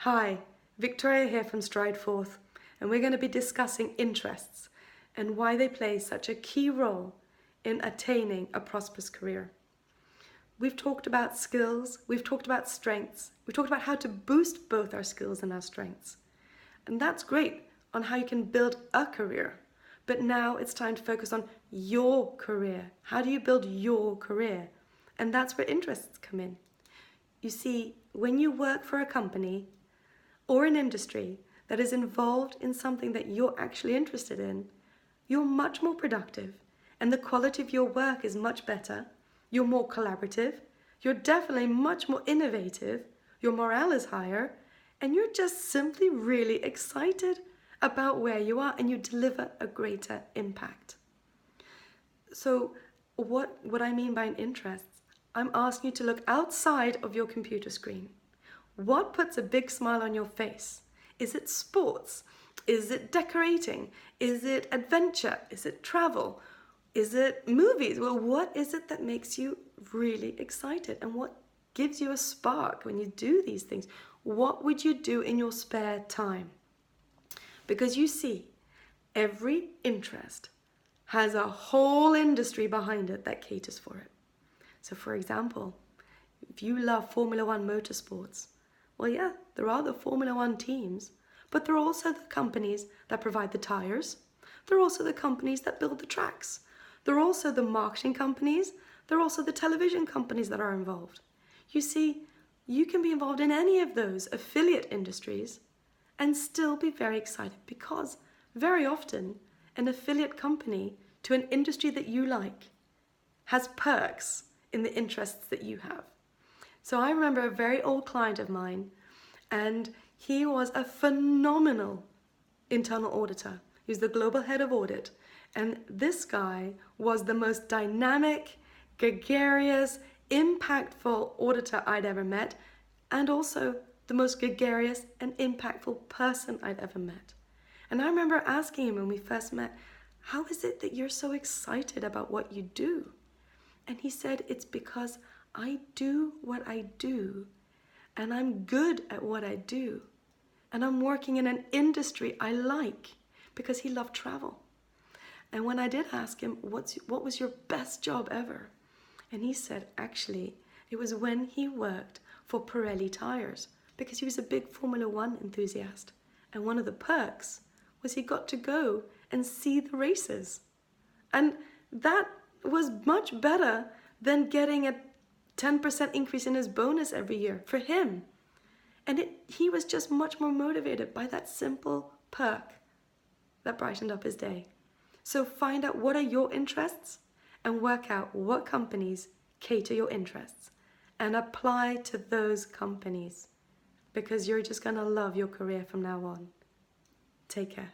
Hi, Victoria here from Stride Forth, and we're going to be discussing interests and why they play such a key role in attaining a prosperous career. We've talked about skills, we've talked about strengths, we've talked about how to boost both our skills and our strengths. And that's great on how you can build a career. But now it's time to focus on your career. How do you build your career? And that's where interests come in. You see, when you work for a company or an industry that is involved in something that you're actually interested in, you're much more productive and the quality of your work is much better. You're more collaborative. You're definitely much more innovative. Your morale is higher and you're just simply really excited about where you are and you deliver a greater impact. So what I mean by an interest, I'm asking you to look outside of your computer screen. What puts a big smile on your face? Is it sports? Is it decorating? Is it adventure? Is it travel? Is it movies? Well, what is it that makes you really excited? And what gives you a spark when you do these things? What would you do in your spare time? Because you see, every interest has a whole industry behind it that caters for it. So for example, if you love Formula One motorsports, well, yeah, there are the Formula One teams, but there are also the companies that provide the tires. There are also the companies that build the tracks. There are also the marketing companies. There are also the television companies that are involved. You see, you can be involved in any of those affiliate industries and still be very excited because very often an affiliate company to an industry that you like has perks in the interests that you have. So I remember a very old client of mine, and he was a phenomenal internal auditor. He was the global head of audit, and this guy was the most dynamic, gregarious, impactful auditor I'd ever met, and also the most gregarious and impactful person I'd ever met. And I remember asking him when we first met, how is it that you're so excited about what you do? And he said, it's because I do what I do, and I'm good at what I do, and I'm working in an industry I like, because he loved travel. And when I did ask him, what was your best job ever? And he said, actually, it was when he worked for Pirelli tires, because he was a big Formula One enthusiast. And one of the perks was he got to go and see the races. And that was much better than getting a 10% increase in his bonus every year for him. And he was just much more motivated by that simple perk that brightened up his day. So find out what are your interests and work out what companies cater your interests and apply to those companies, because you're just going to love your career from now on. Take care.